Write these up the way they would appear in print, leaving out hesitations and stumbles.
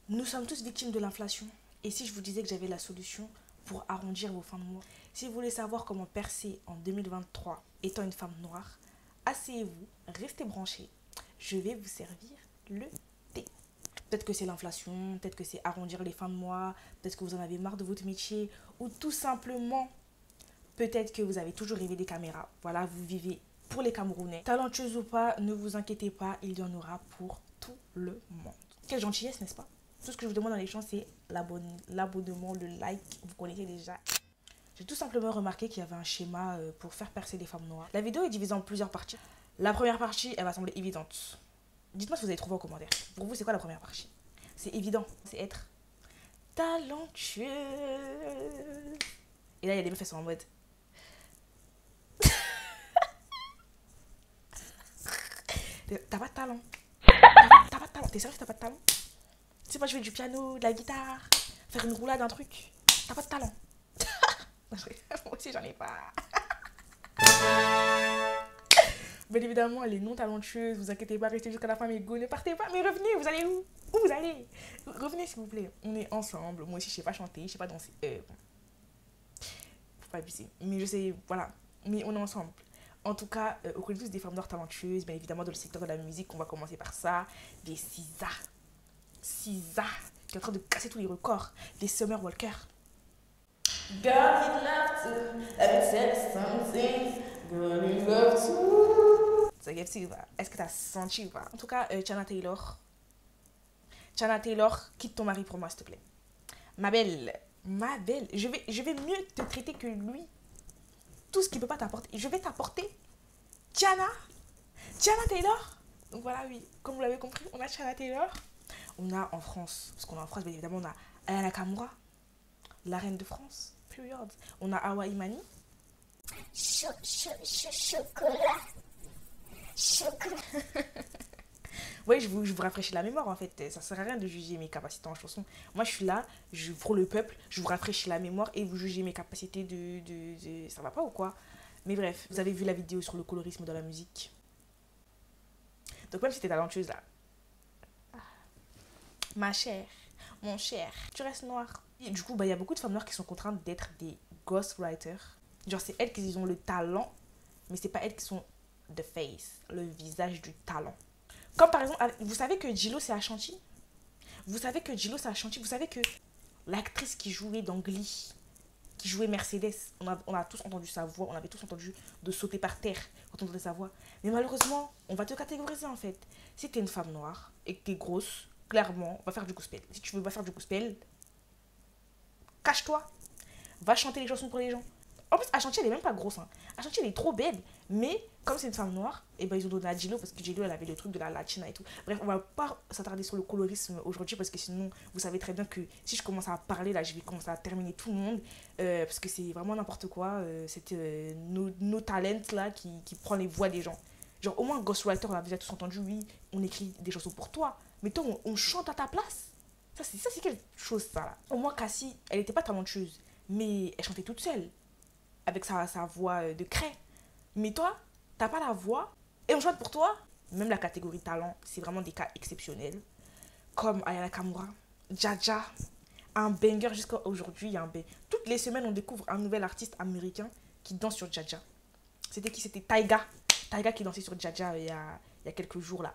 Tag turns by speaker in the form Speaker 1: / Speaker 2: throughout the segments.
Speaker 1: Nous sommes tous victimes de l'inflation. Et si je vous disais que j'avais la solution pour arrondir vos fins de mois? Si vous voulez savoir comment percer en 2023 étant une femme noire, asseyez-vous, restez branchés. Je vais vous servir le thé. Peut-être que c'est l'inflation, peut-être que c'est arrondir les fins de mois, peut-être que vous en avez marre de votre métier, ou tout simplement, peut-être que vous avez toujours rêvé des caméras. Voilà, vous vivez pour les Camerounais. Talentueuse ou pas, ne vous inquiétez pas, il y en aura pour tout le monde. Quelle gentillesse, n'est-ce pas? Tout ce que je vous demande dans les champs, c'est l'abonnement, le like. Vous connaissez déjà. J'ai tout simplement remarqué qu'il y avait un schéma pour faire percer les femmes noires. La vidéo est divisée en plusieurs parties. La première partie, elle va sembler évidente. Dites-moi si vous avez trouvé en commentaire. Pour vous, c'est quoi la première partie? C'est évident. C'est être talentueux. Et là, il y a des meufs qui sont en mode... T'as pas de talent. T'as pas de talent. T'es sérieux, t'as pas de talent? Tu sais pas jouer du piano, de la guitare, faire une roulade, un truc. T'as pas de talent. Moi aussi, j'en ai pas. Bien évidemment, elle est non talentueuse. Vous inquiétez pas, restez jusqu'à la fin, mes go. Ne partez pas, mais revenez. Vous allez où? Où vous allez? Revenez, s'il vous plaît. On est ensemble. Moi aussi, je sais pas chanter, je sais pas danser. Bon, faut pas abuser. Mais je sais, voilà. Mais on est ensemble. En tout cas, on connaît tous des femmes noires talentueuses. Bien évidemment, dans le secteur de la musique, on va commencer par ça. Des SZA. SZA, qui est en train de casser tous les records. Des Summer Walker. Girl, you love to, let me tell you something. Girl, you love to. Ça y va. Est-ce que t'as senti ou pas? En tout cas, Chana Taylor. Chana Taylor, quitte ton mari pour moi, s'il te plaît. Ma belle, je vais mieux te traiter que lui. Tout ce qu'il peut pas t'apporter, je vais t'apporter. Chana Taylor. Donc voilà, oui, comme vous l'avez compris, on a Chana Taylor. On a en France, parce qu'on est en France, bien évidemment, on a Ayana Kamura, la reine de France, period. On a Awa Imani. Chocolat. Oui, je vous rafraîchis la mémoire en fait. Ça sert à rien de juger mes capacités en chanson. Moi, je suis là, pour le peuple, je vous rafraîchis la mémoire et vous jugez mes capacités Ça va pas ou quoi? Mais bref, vous avez vu la vidéo sur le colorisme dans la musique. Donc même si t'es talentueuse là, ma chère, mon cher, tu restes noire. Et du coup, il y a beaucoup de femmes noires qui sont contraintes d'être des ghostwriters. Genre, c'est elles qui ont le talent, mais c'est pas elles qui sont the face, le visage du talent. Comme par exemple, vous savez que Gillo c'est Ashanti? Vous savez que Gillo c'est Ashanti? Vous savez que l'actrice qui jouait dans Glee, qui jouait Mercedes, on a tous entendu sa voix, on avait tous entendu de sauter par terre quand on entendait sa voix. Mais malheureusement, on va te catégoriser en fait. Si t'es une femme noire et que t'es grosse, clairement, va faire du gospel. Si tu veux pas faire du gospel, cache-toi. Va chanter les chansons pour les gens. En plus, Ashanti, elle est même pas grosse. Hein. Ashanti, elle est trop belle. Mais comme c'est une femme noire, et ben ils ont donné à Gillo parce que Gillo, elle avait le truc de la latina et tout. Bref, on va pas s'attarder sur le colorisme aujourd'hui parce que sinon, vous savez très bien que si je commence à parler, là, je vais commencer à terminer tout le monde. Parce que c'est vraiment n'importe quoi. C'est nos talents, là, qui prend les voix des gens. Genre, au moins, Ghostwriter, on a déjà tous entendu, oui, on écrit des chansons pour toi. Mais toi, on chante à ta place. Ça, c'est quelque chose, ça, là. Au moins, Cassie, elle était pas talentueuse. Mais elle chantait toute seule avec sa voix de craie. Mais toi, t'as pas la voix et on chante pour toi. Même la catégorie talent, c'est vraiment des cas exceptionnels. Comme Ayana Kamura, Jaja, un banger jusqu'à aujourd'hui. Toutes les semaines, on découvre un nouvel artiste américain qui danse sur Jaja. C'était qui? C'était Taiga. Taiga qui dansait sur Jaja il y a quelques jours là.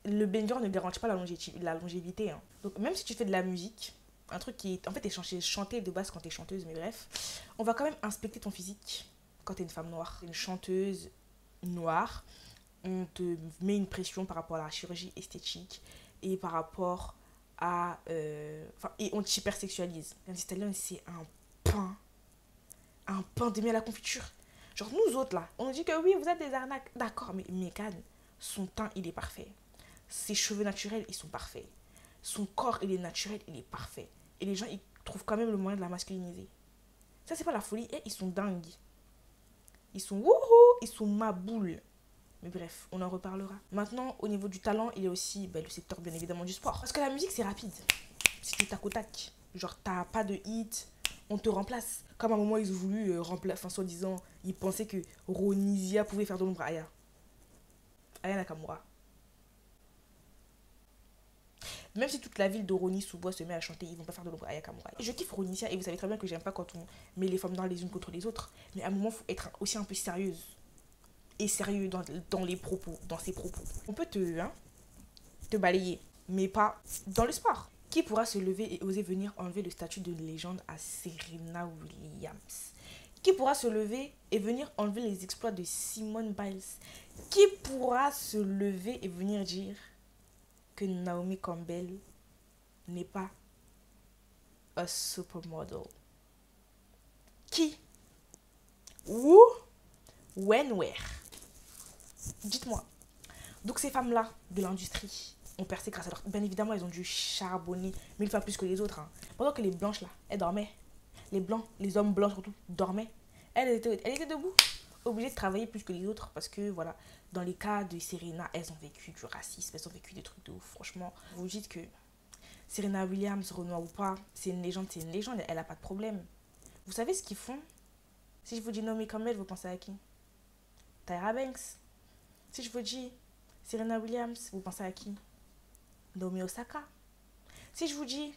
Speaker 1: Le banger ne garantit pas la longévité. Hein. Donc même si tu fais de la musique, un truc qui est... En fait, t'es chanté de base quand t'es chanteuse, mais bref. On va quand même inspecter ton physique quand t'es une femme noire. Une chanteuse noire, on te met une pression par rapport à la chirurgie esthétique et par rapport à... et on t'hypersexualise. Même si c'est un pain de miel à la confiture. Genre nous autres là, on dit que oui, vous êtes des arnaques. D'accord, mais Megan, son teint, il est parfait. Ses cheveux naturels, ils sont parfaits. Son corps, il est naturel, il est parfait. Et les gens, ils trouvent quand même le moyen de la masculiniser. Ça, c'est pas la folie. Et ils sont dingues. Ils sont wouhou, ils sont ma boule. Mais bref, on en reparlera. Maintenant, au niveau du talent, il y a aussi le secteur, bien évidemment, du sport. Parce que la musique, c'est rapide. C'est du tac au tac. Genre, t'as pas de hit, on te remplace. Comme à un moment, ils ont voulu remplacer, enfin, soi-disant, ils pensaient que Ronisia pouvait faire de l'ombre à Aya Nakamura. Même si toute la ville de Rony-sous-Bois se met à chanter, ils vont pas faire de l'ombre à Ayaka Muraille. Je kiffe Ronicia et vous savez très bien que j'aime pas quand on met les femmes noires les unes contre les autres. Mais à un moment, il faut être aussi un peu sérieuse. Et sérieux dans les propos, dans ses propos. On peut te balayer, mais pas dans le sport. Qui pourra se lever et oser venir enlever le statut de légende à Serena Williams? Qui pourra se lever et venir enlever les exploits de Simone Biles? Qui pourra se lever et venir dire que Naomi Campbell n'est pas un supermodel? Qui? Où? When? Where? Dites-moi. Donc ces femmes-là de l'industrie ont percé grâce à leur... Bien évidemment, elles ont dû charbonner 1000 fois plus que les autres. Hein. Pendant que les blanches, là, elles dormaient. Les blancs, les hommes blancs surtout, dormaient. Elles étaient debout, obligées de travailler plus que les autres. Parce que, voilà, dans les cas de Serena, elles ont vécu du racisme, elles ont vécu des trucs de ouf. Franchement, vous dites que Serena Williams, Renoir ou pas, c'est une légende, elle n'a pas de problème. Vous savez ce qu'ils font? Si je vous dis Naomi Campbell, vous pensez à qui? Tyra Banks. Si je vous dis Serena Williams, vous pensez à qui? Naomi Osaka. Si je vous dis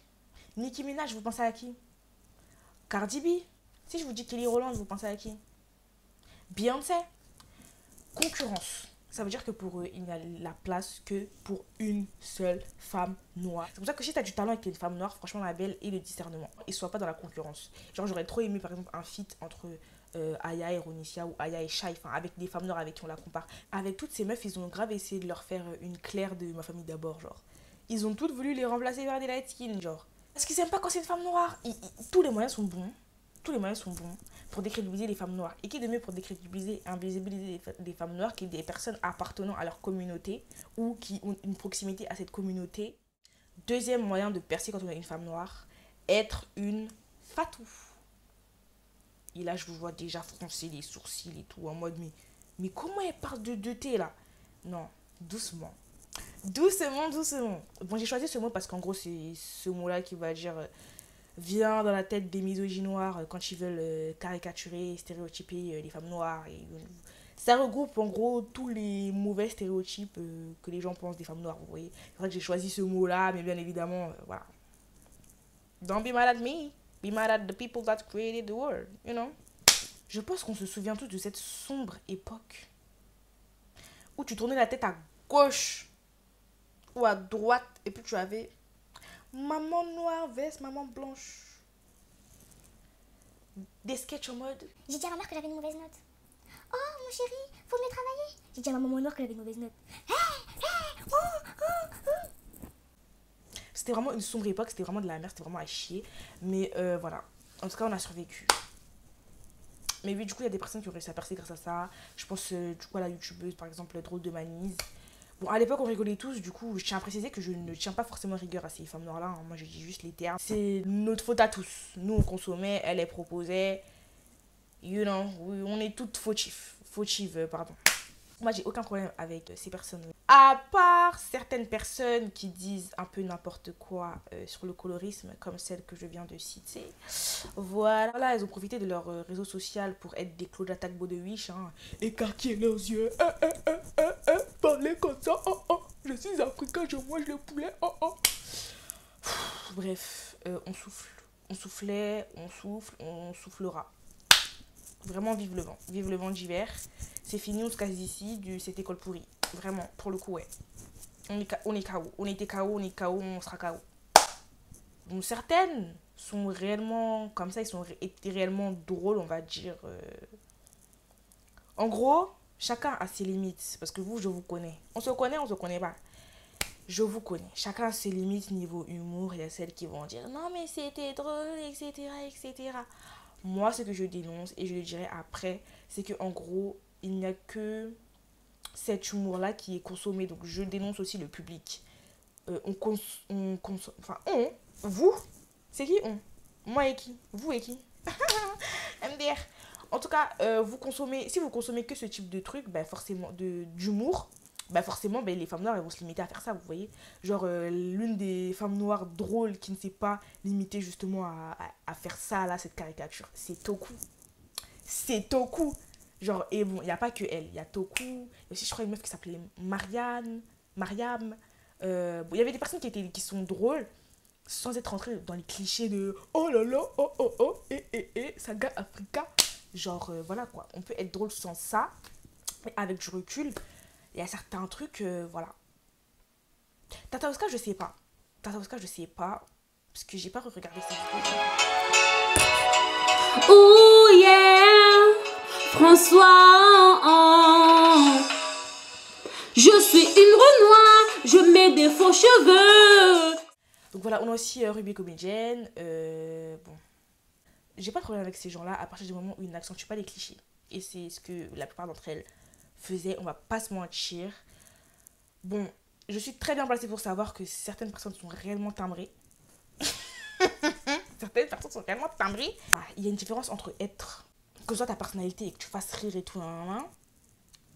Speaker 1: Nicki Minaj, vous pensez à qui? Cardi B. Si je vous dis Kelly Rowland, vous pensez à qui? Beyoncé. Concurrence. Ça veut dire que pour eux, il n'y a la place que pour une seule femme noire. C'est pour ça que si tu as du talent avec une femme noire, franchement, ma belle, et le discernement. Et sois pas dans la concurrence. Genre, j'aurais trop aimé, par exemple, un feat entre Aya et Ronicia ou Aya et Shai, enfin, avec des femmes noires avec qui on la compare. Avec toutes ces meufs, ils ont grave essayé de leur faire une Claire de Ma Famille d'abord, genre. Ils ont toutes voulu les remplacer par des light skin, genre. Parce qu'ils aiment pas quand c'est une femme noire. Tous les moyens sont bons. Tous les moyens sont bons pour décrédibiliser les femmes noires. Et qui de mieux pour décrédibiliser, invisibiliser les femmes noires que des personnes appartenant à leur communauté ou qui ont une proximité à cette communauté. Deuxième moyen de percer quand on est une femme noire, être une fatou. Et là, je vous vois déjà froncer les sourcils et tout, en mode, mais comment elle parle de thé là? Non, doucement. Doucement, doucement. Bon, j'ai choisi ce mot parce qu'en gros, c'est ce mot-là qui va dire vient dans la tête des misogynes noirs quand ils veulent caricaturer, stéréotyper les femmes noires. Et, ça regroupe en gros tous les mauvais stéréotypes que les gens pensent des femmes noires, vous voyez. C'est vrai que j'ai choisi ce mot-là, mais bien évidemment, voilà. Don't be mad at me. Be mad at the people that created the world, you know. Je pense qu'on se souvient tous de cette sombre époque où tu tournais la tête à gauche ou à droite et puis tu avais maman noire vs maman blanche. Des sketchs en mode
Speaker 2: j'ai dit à ma mère que j'avais une mauvaise note. Oh mon chéri, faut venir travailler. J'ai dit à ma maman noire que j'avais une mauvaise note.
Speaker 1: C'était vraiment une sombre époque, c'était vraiment de la merde, c'était vraiment à chier. Mais voilà, en tout cas on a survécu. Mais oui, du coup il y a des personnes qui ont réussi à percer grâce à ça. Je pense du coup à la youtubeuse par exemple Drôle de Manise. Bon, à l'époque, on rigolait tous, du coup, je tiens à préciser que je ne tiens pas forcément rigueur à ces femmes noires-là. Hein. Moi, je dis juste les termes. C'est notre faute à tous. Nous, on consommait, elle, elle proposait. You know, on est toutes fautives, pardon. Moi, j'ai aucun problème avec ces personnes-là. À part certaines personnes qui disent un peu n'importe quoi sur le colorisme, comme celle que je viens de citer. Voilà, elles ont profité de leur réseau social pour être des Claude Attaque Baudewish. Hein. Écarquer leurs yeux. Parler comme ça. Je suis africain, je mange le poulet. Bref, on souffle. On soufflait, on souffle, on soufflera. Vraiment, vive le vent. Vive le vent d'hiver. C'est fini, on se casse d'ici, cette école pourrie. Vraiment, pour le coup, ouais. On est KO. On était KO, on est KO, on sera KO. Donc, certaines sont réellement comme ça, étaient réellement drôles, on va dire. En gros, chacun a ses limites. Parce que vous, je vous connais. On se connaît pas. Je vous connais. Chacun a ses limites niveau humour. Il y a celles qui vont dire non, mais c'était drôle, etc., etc. Moi, ce que je dénonce, et je le dirai après, c'est qu'en gros, il n'y a que cet humour-là qui est consommé. Donc, je dénonce aussi le public. Vous, c'est qui on? Moi et qui? Vous et qui? MDR. En tout cas, si vous consommez que ce type de truc, ben forcément, d'humour, ben forcément, ben les femmes noires, elles vont se limiter à faire ça, vous voyez. Genre, l'une des femmes noires drôles qui ne s'est pas limitée justement à faire ça, là, cette caricature, c'est Toku. C'est Toku. Genre, et bon, il n'y a pas que elle. Il y a Toku. Il y a aussi, je crois, une meuf qui s'appelait Mariam. Bon, il y avait des personnes qui sont drôles, sans être rentrées dans les clichés de oh là là, oh oh oh, saga Africa. Genre, voilà quoi. On peut être drôle sans ça, mais avec du recul. Il y a certains trucs, voilà. Tata Oscar, je sais pas. Tata Oscar, je sais pas. Parce que j'ai pas regardé cette vidéo.
Speaker 3: Oh yeah, François. Je suis une Renoir, je mets des faux cheveux.
Speaker 1: Donc voilà, on a aussi Ruby comédienne. Bon, j'ai pas de problème avec ces gens-là à partir du moment où ils n'accentuent pas les clichés. Et c'est ce que la plupart d'entre elles faisaient, on va pas se mentir. Bon, je suis très bien placée pour savoir que certaines personnes sont réellement timbrées. Certaines personnes sont réellement timbrées. Ah, il y a une différence entre être, que ce soit ta personnalité et que tu fasses rire et tout,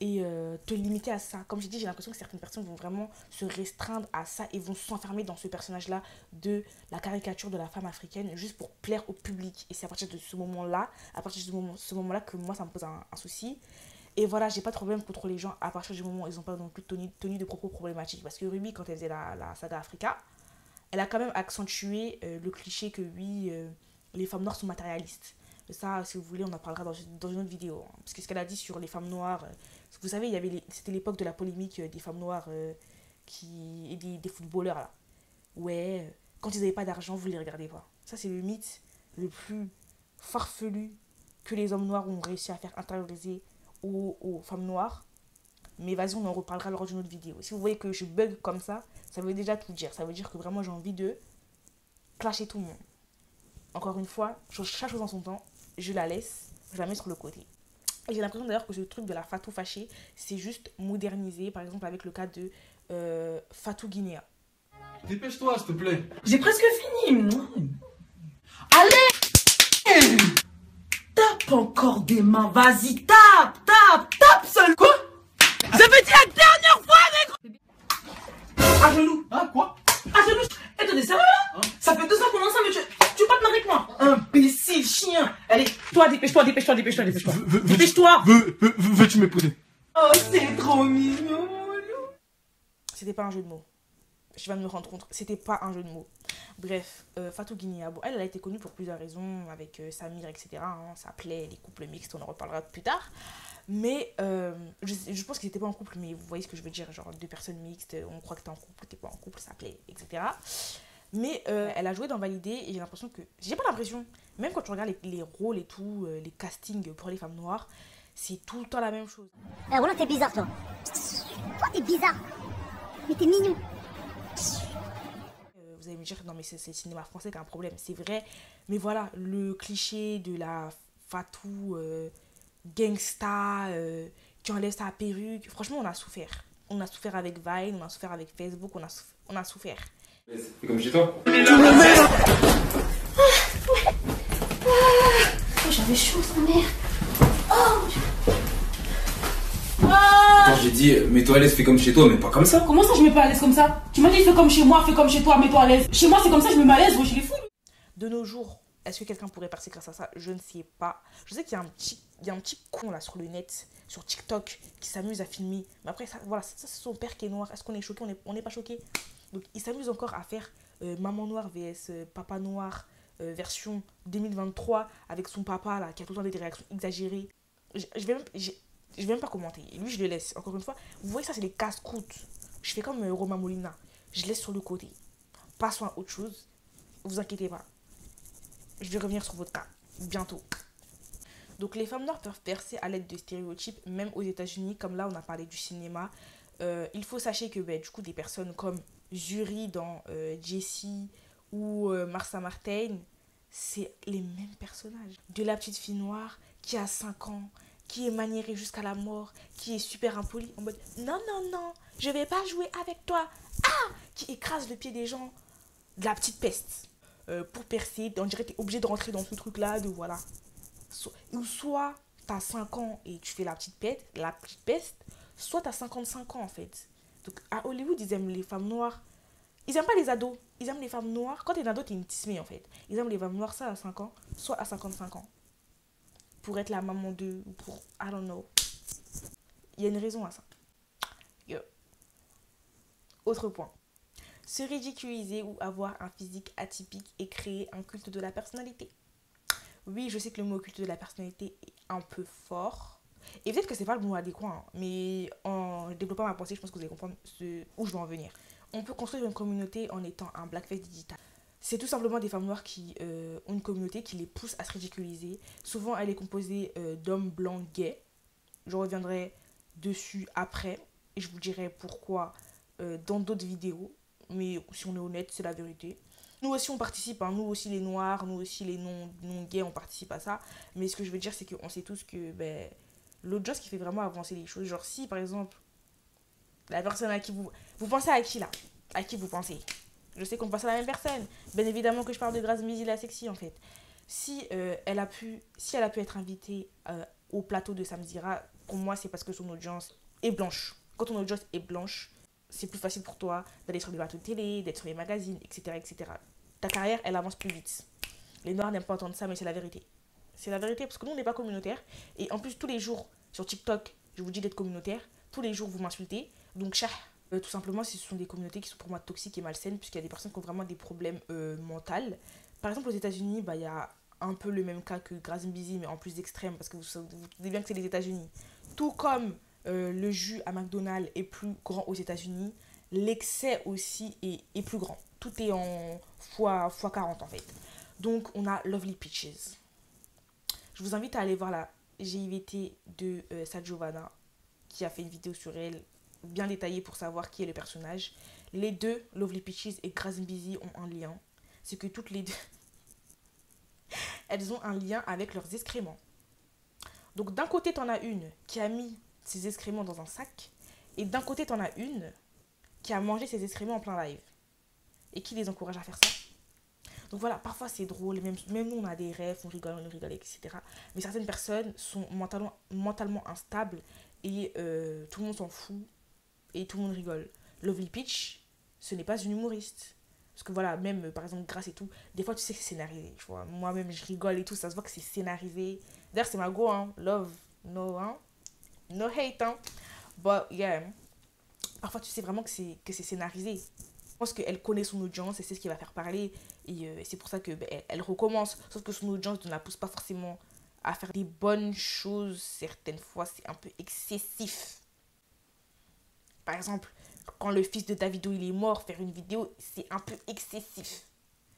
Speaker 1: et te limiter à ça. Comme j'ai dit, j'ai l'impression que certaines personnes vont vraiment se restreindre à ça et vont s'enfermer dans ce personnage-là de la caricature de la femme africaine juste pour plaire au public. Et c'est à partir de ce moment-là, ce moment-là que moi, ça me pose un souci. Et voilà, j'ai pas de problème contre les gens à partir du moment où ils n'ont pas non plus tenu de propos problématiques. Parce que Ruby, quand elle faisait la saga Africa, elle a quand même accentué le cliché que oui, les femmes noires sont matérialistes. Ça, si vous voulez, on en parlera dans une autre vidéo. Parce que ce qu'elle a dit sur les femmes noires, vous savez, c'était l'époque de la polémique des femmes noires et des footballeurs là. Ouais, quand ils n'avaient pas d'argent, vous ne les regardez pas. Ça, c'est le mythe le plus farfelu que les hommes noirs ont réussi à faire intérioriser aux femmes noires. Mais vas-y, on en reparlera lors d'une autre vidéo. Si vous voyez que je bug comme ça veut déjà tout dire. Ça veut dire que vraiment j'ai envie de clasher tout le monde. Encore une fois, chaque chose en son temps, je la laisse, je la mets sur le côté. Et j'ai l'impression d'ailleurs que ce truc de la Fatou fâchée, c'est juste modernisé, par exemple avec le cas de Fatou Guinea.
Speaker 4: Dépêche-toi, s'il te plaît.
Speaker 5: J'ai presque fini. Allez! Tape encore des mains, vas-y, tape seul. Quoi? Ça veut dire la dernière fois, nègre! À genoux.
Speaker 4: Hein, quoi?
Speaker 5: À genoux. Eh, t'es sérieux là?
Speaker 4: Hein?
Speaker 5: Ça fait 2 ans qu'on est ensemble, mais tu veux pas te marier avec moi? Imbécile, chien. Allez, toi, dépêche-toi. Dépêche-toi.
Speaker 4: Veux-tu m'épouser?
Speaker 5: Oh, c'est trop mignon, mon loup.
Speaker 1: C'était pas un jeu de mots. Je viens de me rendre compte, c'était pas un jeu de mots. Bref, Fatou Guinea, bon, elle a été connue pour plusieurs raisons, avec Samir, etc. Ça plaît, les couples mixtes, on en reparlera plus tard. Mais je pense qu'ils n'étaient pas en couple, mais vous voyez ce que je veux dire, genre 2 personnes mixtes, on croit que t'es en couple, t'es pas en couple, ça plaît, etc. Mais elle a joué dans Validé et j'ai l'impression que, j'ai pas l'impression, même quand tu regardes les rôles et tout, les castings pour les femmes noires, c'est tout le temps la même chose.
Speaker 2: Roland, t'es bizarre, toi. Toi, t'es bizarre. Mais t'es mignon.
Speaker 1: Vous allez me dire, non mais c'est le cinéma français qui a un problème, c'est vrai. Mais voilà, le cliché de la Fatou gangsta qui enlève sa perruque, franchement on a souffert. On a souffert avec Vine, on a souffert avec Facebook, on a souffert.
Speaker 4: C'est comme chez toi.
Speaker 2: Oh, j'avais chaud, sa mère.
Speaker 4: Quand j'ai dit, mets-toi à l'aise, fais comme chez toi, mais pas comme ça.
Speaker 5: Comment ça, je mets pas à l'aise comme ça? Tu m'as dit, fais comme chez moi, fais comme chez toi, mets-toi à l'aise. Chez moi, c'est comme ça, je me mets à l'aise, je les fous.
Speaker 1: De nos jours, est-ce que quelqu'un pourrait percer grâce à ça? Je ne sais pas. Je sais qu'il y a un petit con là sur le net, sur TikTok, qui s'amuse à filmer. Mais après, ça, voilà, ça c'est son père qui est noir. Est-ce qu'on est choqué? On n'est pas choqué. Donc il s'amuse encore à faire maman noire vs papa noir version 2023 avec son papa là qui a tout le temps des réactions exagérées. Je vais même pas commenter. Et lui, je le laisse. Encore une fois, vous voyez, ça, c'est les casse-croûtes. Je fais comme Romain Molina. Je laisse sur le côté. Passons à autre chose. Vous inquiétez pas. Je vais revenir sur votre cas bientôt. Donc, les femmes noires peuvent percer à l'aide de stéréotypes, même aux États-Unis. Comme là, on a parlé du cinéma. Il faut sachez que, du coup, des personnes comme Zuri dans Jessie ou Marsa Martin, c'est les mêmes personnages. De la petite fille noire qui a 5 ans, qui est maniérée jusqu'à la mort, qui est super impolie, en mode non, je vais pas jouer avec toi, qui écrase le pied des gens, de la petite peste. Pour percer, on dirait que tu es obligé de rentrer dans ce truc-là, de voilà. Soit tu as 5 ans et tu fais la petite peste, soit tu as 55 ans en fait. Donc à Hollywood, ils aiment les femmes noires. Ils aiment pas les ados, ils aiment les femmes noires. Quand tu es un ado, tu es une tismée en fait. Ils aiment les femmes noires, ça à 5 ans, soit à 55 ans. Pour être la maman d'eux, ou pour, I don't know. Il y a une raison à ça. Autre point. Se ridiculiser ou avoir un physique atypique et créer un culte de la personnalité. Oui, je sais que le mot culte de la personnalité est un peu fort. Et peut-être que c'est pas le mot adéquat, hein, mais en développant ma pensée, je pense que vous allez comprendre où je veux en venir. On peut construire une communauté en étant un blackface digital. C'est tout simplement des femmes noires qui ont une communauté qui les pousse à se ridiculiser. Souvent, elle est composée d'hommes blancs gays. Je reviendrai dessus après et je vous dirai pourquoi dans d'autres vidéos. Mais si on est honnête, c'est la vérité. Nous aussi, on participe. Hein. Nous aussi, les noirs, nous aussi, les non-gays, on participe à ça. Mais ce que je veux dire, c'est qu'on sait tous que l'autre chose qui fait vraiment avancer les choses. Genre, si, par exemple, la personne à qui vous pensez à qui, là? À qui vous pensez? Je sais qu'on pense à la même personne. Bien évidemment que je parle de Grace Mbizi la sexy, en fait. Si elle a pu être invitée au plateau de Samzira, pour moi, c'est parce que son audience est blanche. Quand ton audience est blanche, c'est plus facile pour toi d'aller sur les plateaux de télé, d'être sur les magazines, etc., etc. Ta carrière, elle avance plus vite. Les Noirs n'aiment pas entendre ça, mais c'est la vérité. C'est la vérité parce que nous, on n'est pas communautaire. Et en plus, tous les jours, sur TikTok, je vous dis d'être communautaire. Tous les jours, vous m'insultez. Donc, tout simplement, ce sont des communautés qui sont pour moi toxiques et malsaines, puisqu'il y a des personnes qui ont vraiment des problèmes mentaux. Par exemple, aux États-Unis, il y a un peu le même cas que Grace Mbizi, mais en plus extrême, parce que vous savez bien que c'est les États-Unis. Tout comme le jus à McDonald's est plus grand aux États-Unis, l'excès aussi est plus grand. Tout est en fois 40 en fait. Donc, on a Lovely Peaches. Je vous invite à aller voir la GIVT de Sajovana, qui a fait une vidéo sur elle, bien détaillée pour savoir qui est le personnage. Les deux, Lovely Peaches et Grace Mbizi, ont un lien. C'est que toutes les deux, elles ont un lien avec leurs excréments. Donc d'un côté, t'en as une qui a mis ses excréments dans un sac, et d'un côté, t'en as une qui a mangé ses excréments en plein live. Et qui les encourage à faire ça? Donc voilà, parfois c'est drôle, même nous on a des rêves, on rigole, etc. Mais certaines personnes sont mentalement instables et tout le monde s'en fout et tout le monde rigole. Lovely Peach, ce n'est pas une humoriste. Parce que voilà, même par exemple Grace et tout, des fois tu sais que c'est scénarisé. Tu vois, moi-même je rigole et tout, ça se voit que c'est scénarisé. D'ailleurs c'est ma go, hein, love, no hate, hein. But yeah, parfois tu sais vraiment que c'est scénarisé. Je pense qu'elle connaît son audience et c'est ce qui va faire parler. Et c'est pour ça que elle recommence. Sauf que son audience ne la pousse pas forcément à faire des bonnes choses. Certaines fois, c'est un peu excessif. Par exemple, quand le fils de Davido il est mort, faire une vidéo, c'est un peu excessif.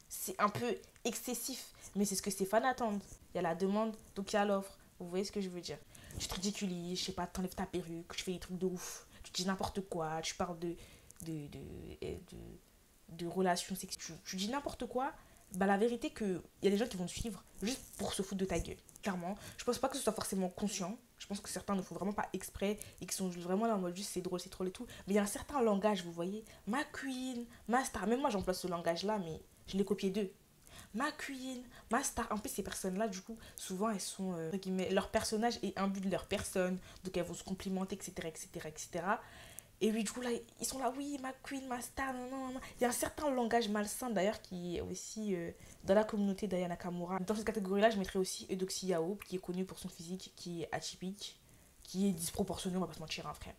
Speaker 1: C'est un peu excessif. Mais c'est ce que ses fans attendent. Il y a la demande, donc il y a l'offre. Vous voyez ce que je veux dire? Tu te ridiculises, je sais pas, t'enlèves ta perruque, tu fais des trucs de ouf. Tu dis n'importe quoi, tu parles de relations sexuelles, tu dis n'importe quoi. La vérité que il y a des gens qui vont te suivre juste pour se foutre de ta gueule. Clairement, je pense pas que ce soit forcément conscient. Je pense que certains ne font vraiment pas exprès et qui sont vraiment là en mode juste c'est drôle et tout. Mais il y a un certain langage, vous voyez, ma queen, ma star. Même moi j'emploie ce langage là, mais je l'ai copié d'eux. Ma queen, ma star. En plus, ces personnes-là, du coup, souvent, elles sont... leur personnage est imbu de leur personne. Donc, elles vont se complimenter, etc., etc., etc. Et oui, du coup, là, ils sont là, oui, ma queen, ma star, non. Il y a un certain langage malsain, d'ailleurs, qui est aussi dans la communauté d'Aya Nakamura. Dans cette catégorie-là, je mettrais aussi Eudoxie Yao, qui est connue pour son physique, qui est atypique, qui est disproportionné, on va pas se mentir, hein, frère,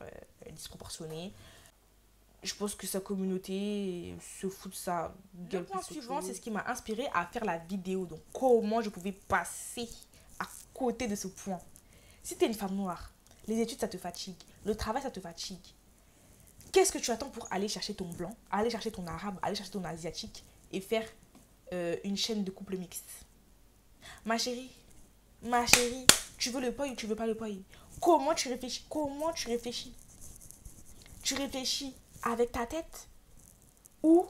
Speaker 1: disproportionné. Je pense que sa communauté se fout de sa gueule. Le point suivant, c'est ce qui m'a inspiré à faire la vidéo. Donc, comment je pouvais passer à côté de ce point? Si tu es une femme noire, les études, ça te fatigue. Le travail, ça te fatigue. Qu'est-ce que tu attends pour aller chercher ton blanc, aller chercher ton arabe, aller chercher ton asiatique et faire une chaîne de couple mixte? Ma chérie, tu veux le poil ou tu veux pas le poil? Comment tu réfléchis? Tu réfléchis avec ta tête ou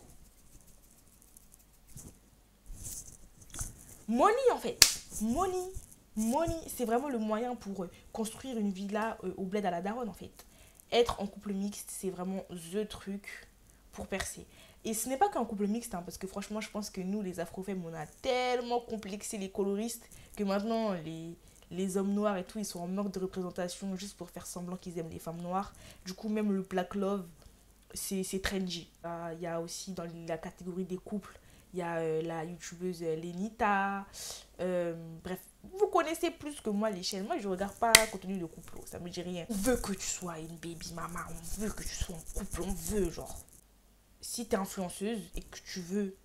Speaker 1: money en fait. Money, c'est vraiment le moyen pour construire une villa au bled à la daronne en fait. Être en couple mixte, c'est vraiment the truc pour percer. Et ce n'est pas qu'un couple mixte, hein, parce que franchement, je pense que nous, les afro-femmes, on a tellement complexé les coloristes que maintenant, les hommes noirs et tout, ils sont en manque de représentation juste pour faire semblant qu'ils aiment les femmes noires. Du coup, même le black love, c'est trendy. Il y a aussi dans la catégorie des couples, il y a la youtubeuse Lenita. Bref, vous connaissez plus que moi les chaînes. Moi, je regarde pas contenu de couple, ça me dit rien. On veut que tu sois une baby mama, on veut que tu sois en couple, on veut genre. si tu es influenceuse et que tu veux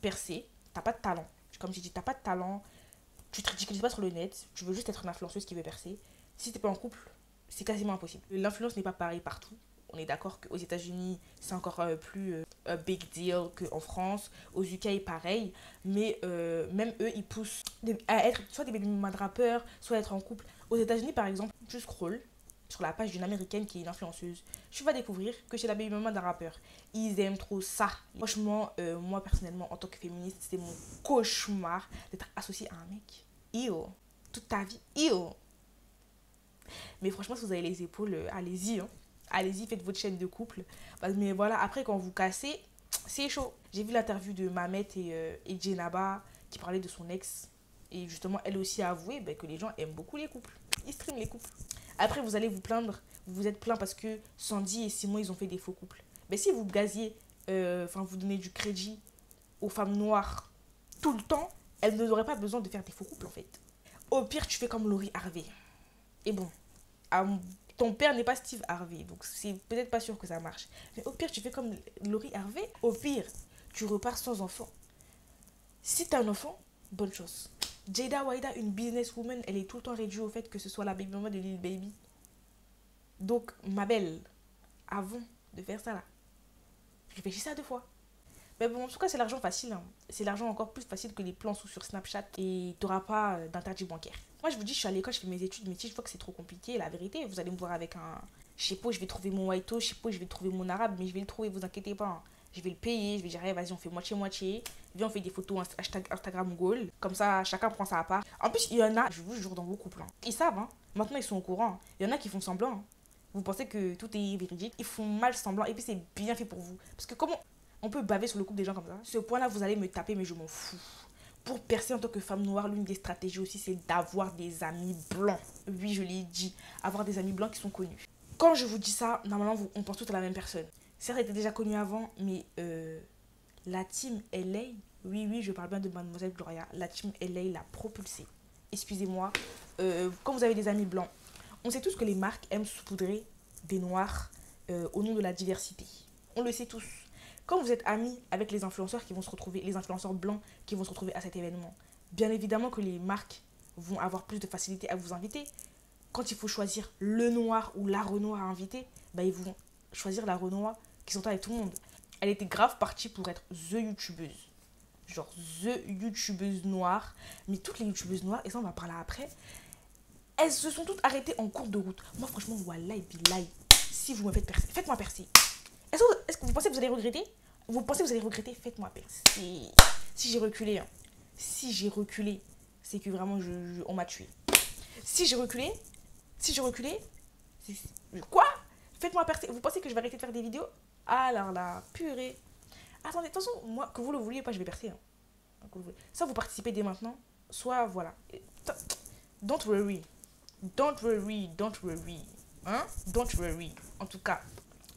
Speaker 1: percer, t'as pas de talent. Comme j'ai dit, t'as pas de talent, tu te ridiculises pas sur le net, tu veux juste être une influenceuse qui veut percer. Si t'es pas en couple, c'est quasiment impossible. L'influence n'est pas pareil partout. On est d'accord qu'aux États-Unis, c'est encore plus big deal qu'en France. Aux UK, pareil. Mais même eux, ils poussent à être soit des baby mama rappeurs, soit être en couple. Aux États-Unis, par exemple, tu scroll sur la page d'une américaine qui est une influenceuse. Tu vas découvrir que c'est la baby mama d'un rappeur. Ils aiment trop ça. Franchement, moi personnellement, en tant que féministe, c'est mon cauchemar d'être associée à un mec. Ew. Toute ta vie. Ew. Mais franchement, si vous avez les épaules, allez-y. Hein. Allez-y, faites votre chaîne de couple. Mais voilà, après, quand vous cassez, c'est chaud. J'ai vu l'interview de Mamet et Djenaba qui parlaient de son ex. Et justement, elle aussi a avoué que les gens aiment beaucoup les couples. Ils streament les couples. Après, vous allez vous plaindre. Vous vous êtes plaint parce que Sandy et Simon, ils ont fait des faux couples. Mais si vous gaziez, vous donnez du crédit aux femmes noires tout le temps, elles n'auraient pas besoin de faire des faux couples, en fait. Au pire, tu fais comme Laurie Harvey. Et bon, ton père n'est pas Steve Harvey, donc c'est peut-être pas sûr que ça marche. Mais au pire, tu fais comme Laurie Harvey. Au pire, tu repars sans enfant. Si t'as un enfant, bonne chose. Jada Waida, une businesswoman, elle est tout le temps réduite au fait que ce soit la baby mama de Lil Baby. Donc, ma belle, avant de faire ça là, réfléchissez à 2 fois. Mais bon, en tout cas, c'est l'argent facile. Hein. C'est l'argent encore plus facile que les plans sous sur Snapchat et t'auras pas d'interdit bancaire. Moi, je vous dis, je suis à l'école, je fais mes études, mais si je vois que c'est trop compliqué, la vérité, vous allez me voir avec un... Je sais pas, je vais trouver mon white, je sais pas, je vais trouver mon arabe, mais je vais le trouver, vous inquiétez pas. Hein. Je vais le payer, je vais dire, hey, vas-y, on fait moitié-moitié. Viens, on fait des photos Instagram goal. Comme ça, chacun prend ça à part. En plus, il y en a, je vous jure, dans vos couples. Hein. Ils savent, hein. Maintenant, ils sont au courant. Hein. Il y en a qui font semblant. Hein. Vous pensez que tout est véridique. Ils font mal semblant. Et puis, c'est bien fait pour vous. Parce que comment on peut baver sur le couple des gens comme ça? Ce point-là, vous allez me taper, mais je m'en fous. Pour percer en tant que femme noire, l'une des stratégies aussi, c'est d'avoir des amis blancs. Oui, je l'ai dit. Avoir des amis blancs qui sont connus. Quand je vous dis ça, normalement, on pense tous à la même personne. Certes, elle était déjà connue avant, mais la team LA, oui, je parle bien de Mademoiselle Gloria, la team LA l'a propulsée. Excusez-moi. Quand vous avez des amis blancs, on sait tous que les marques aiment saupoudrer des noirs au nom de la diversité. On le sait tous. Quand vous êtes amis avec les influenceurs qui vont se retrouver, les influenceurs blancs qui vont se retrouver à cet événement, bien évidemment que les marques vont avoir plus de facilité à vous inviter. Quand il faut choisir le noir ou la Renoir à inviter, ils vont choisir la Renoir qui s'entend avec tout le monde. Elle était grave partie pour être the youtubeuse. Genre the youtubeuse noire. Mais toutes les youtubeuses noires, et ça on va parler après, elles se sont toutes arrêtées en cours de route. Moi franchement, wallahi billahi, si vous me faites percer, faites-moi percer. Est-ce que vous pensez que vous allez regretter? Vous pensez que vous allez regretter? Faites-moi percer. Si j'ai reculé, hein. Si j'ai reculé, c'est que vraiment on m'a tué. Si j'ai reculé, quoi? Faites-moi percer. Vous pensez que je vais arrêter de faire des vidéos? Alors là, purée. Attendez, de toute façon, moi, que vous le vouliez pas, je vais percer. Hein. Soit vous participez dès maintenant, soit voilà. Don't worry. Don't worry. Hein? Don't worry. En tout cas,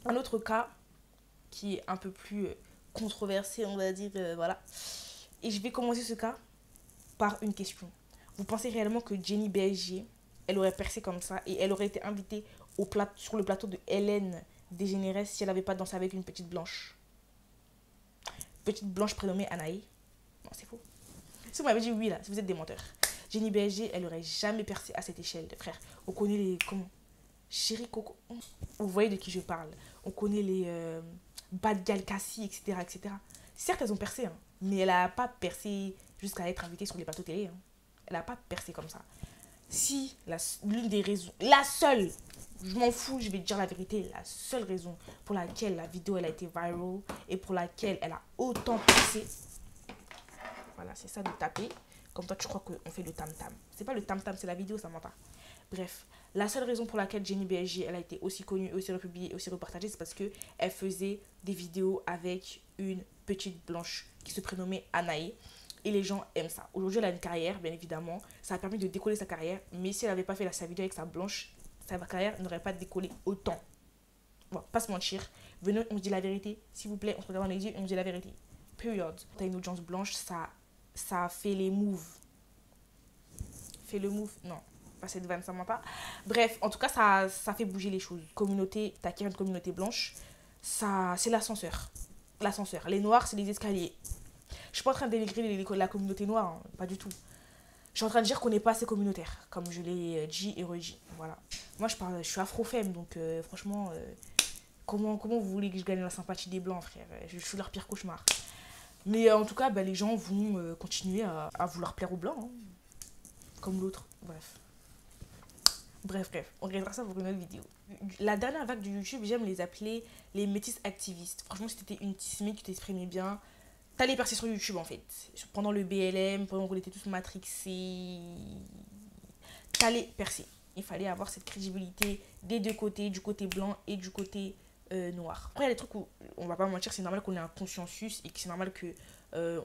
Speaker 1: un autre cas qui est un peu plus controversé, on va dire, voilà. Et je vais commencer ce cas par une question. Vous pensez réellement que Jenny BSG, elle aurait percé comme ça et elle aurait été invitée sur le plateau de Hélène DeGeneres si elle n'avait pas dansé avec une petite blanche? Petite blanche prénommée Anaï. Non, c'est faux. Si vous m'avez dit oui là, si vous êtes des menteurs. Jenny BSG, elle aurait jamais percé à cette échelle, frère. On connaît les... Comment? Chéri Coco. Vous voyez de qui je parle. On connaît les Bad Gal Cassie, etc., etc. Certes, elles ont percé, hein, mais elle n'a pas percé jusqu'à être invitée sur les plateaux télé. Hein. Elle n'a pas percé comme ça. Si l'une des raisons, la seule, je m'en fous, je vais te dire la vérité, la seule raison pour laquelle la vidéo elle a été viral et pour laquelle elle a autant poussé, voilà, c'est ça de taper. Comme toi, tu crois qu'on fait le tam-tam. C'est pas le tam-tam, c'est la vidéo, ça ment pas. Bref, la seule raison pour laquelle Jenny BSG elle a été aussi connue, aussi republiée, aussi repartagée, c'est parce qu'elle faisait des vidéos avec une petite blanche qui se prénommait Anaï. Et les gens aiment ça. Aujourd'hui, elle a une carrière, bien évidemment. Ça a permis de décoller sa carrière. Mais si elle n'avait pas fait sa vidéo avec sa blanche, sa carrière n'aurait pas décollé autant. Bon, pas se mentir. Venez, on se dit la vérité. S'il vous plaît, on se regarde dans les yeux et on se dit la vérité. Period. T'as une audience blanche, ça fait les moves. Fait le move, non. Pas cette vanne, ça ment pas. Bref, en tout cas, ça fait bouger les choses. T'acquiers une communauté blanche, c'est l'ascenseur. l'ascenseur. Les noirs, c'est les escaliers. Je suis pas en train de dénigrer la communauté noire, hein, pas du tout. Je suis en train de dire qu'on n'est pas assez communautaire, comme je l'ai dit et redit. Voilà. Moi, je suis afro-femme, donc franchement, comment vous voulez que je gagne la sympathie des blancs, frère? Je suis leur pire cauchemar. Mais en tout cas, les gens vont continuer à vouloir plaire aux blancs, hein, comme l'autre. Bref, on regardera ça pour une autre vidéo. La dernière vague de YouTube, j'aime les appeler les métis activistes. Franchement, si t'étais une tismée, tu t'exprimais bien, t'allais percer sur YouTube en fait. Pendant le BLM, pendant qu'on était tous matrixés, t'allais percer. Il fallait avoir cette crédibilité des deux côtés, du côté blanc et du côté noir. Après, il y a des trucs où, on va pas mentir, c'est normal qu'on ait un consensus et que c'est normal que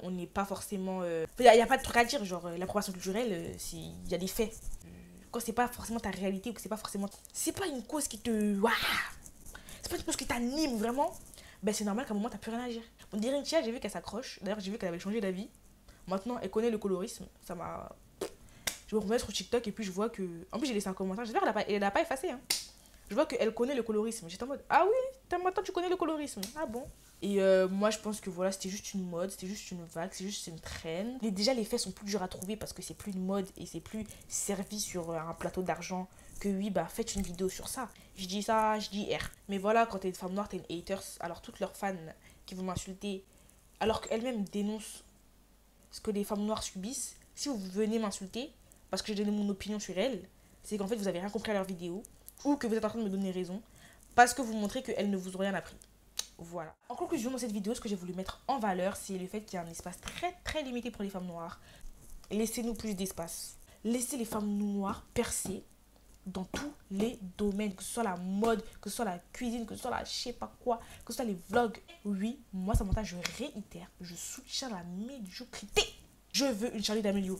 Speaker 1: on n'est pas forcément... Il n'y a pas de truc à dire, genre l'appropriation culturelle, il y a des faits. Quand c'est pas forcément ta réalité ou que c'est pas forcément... C'est pas une cause qui te... Waouh, c'est pas une cause qui t'anime vraiment. C'est normal qu'à un moment, t'as plus rien à dire. On dirait une tia, j'ai vu qu'elle s'accroche. D'ailleurs, j'ai vu qu'elle avait changé d'avis. Maintenant, elle connaît le colorisme. Ça m'a... Je me remets sur TikTok et puis je vois que... En plus, j'ai laissé un commentaire. J'espère qu'elle l'a pas effacé. Hein. Je vois qu'elle connaît le colorisme. J'étais en mode, ah oui, maintenant tu connais le colorisme. Ah bon. Et moi, je pense que voilà, c'était juste une mode, c'était juste une vague, c'est juste une trend. Et déjà, les faits sont plus durs à trouver parce que c'est plus une mode et c'est plus servi sur un plateau d'argent que oui, faites une vidéo sur ça. Je dis ça, je dis R. Mais voilà, quand t'es une femme noire, t'es une haters. Alors, toutes leurs fans qui vont m'insulter, alors qu'elles-mêmes dénoncent ce que les femmes noires subissent, si vous venez m'insulter parce que j'ai donné mon opinion sur elles, c'est qu'en fait, vous avez rien compris à leur vidéo ou que vous êtes en train de me donner raison parce que vous montrez qu'elles ne vous ont rien appris. Voilà. En conclusion, dans cette vidéo, ce que j'ai voulu mettre en valeur, c'est le fait qu'il y a un espace très très limité pour les femmes noires. Laissez-nous plus d'espace. Laissez les femmes noires percer dans tous les domaines, que ce soit la mode, que ce soit la cuisine, que ce soit la je sais pas quoi, que ce soit les vlogs. Oui, moi, Samantha, je réitère, je soutiens la médiocrité. Je veux une Charli D'Amelio.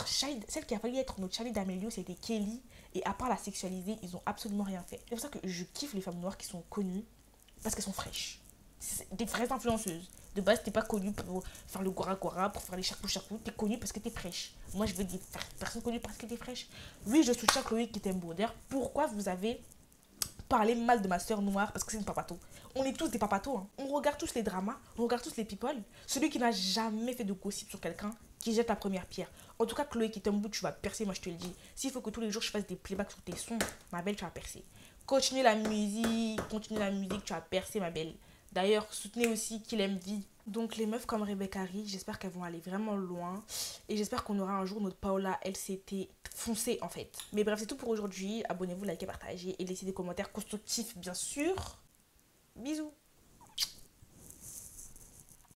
Speaker 1: Celle qui a failli être notre Charli D'Amelio, c'était Kelly. Et à part la sexualiser, ils ont absolument rien fait. C'est pour ça que je kiffe les femmes noires qui sont connues parce qu'elles sont fraîches. C'est des vraies influenceuses. De base, t'es pas connue pour faire le gora-gora, pour faire les charcou-charcou. T'es connue parce que t'es fraîche. Moi, je veux des personnes connues parce que t'es fraîche. Oui, je soutiens Chloé qui t'aime beau. D'ailleurs, pourquoi vous avez parlé mal de ma soeur noire parce que c'est une papato? On est tous des papatos. Hein. On regarde tous les dramas, on regarde tous les people. Celui qui n'a jamais fait de gossip sur quelqu'un, qui jette la première pierre. En tout cas, Chloé qui t'aime beau, tu vas percer, moi je te le dis. S'il faut que tous les jours je fasse des playbacks sur tes sons, ma belle, tu vas percer. Continue la musique, tu vas percer, ma belle. D'ailleurs, soutenez aussi Qu'il aime vie. Donc les meufs comme Rebecca Ri, j'espère qu'elles vont aller vraiment loin. Et j'espère qu'on aura un jour notre Paola LCT foncée en fait. Mais bref, c'est tout pour aujourd'hui. Abonnez-vous, likez, partagez et laissez des commentaires constructifs bien sûr. Bisous.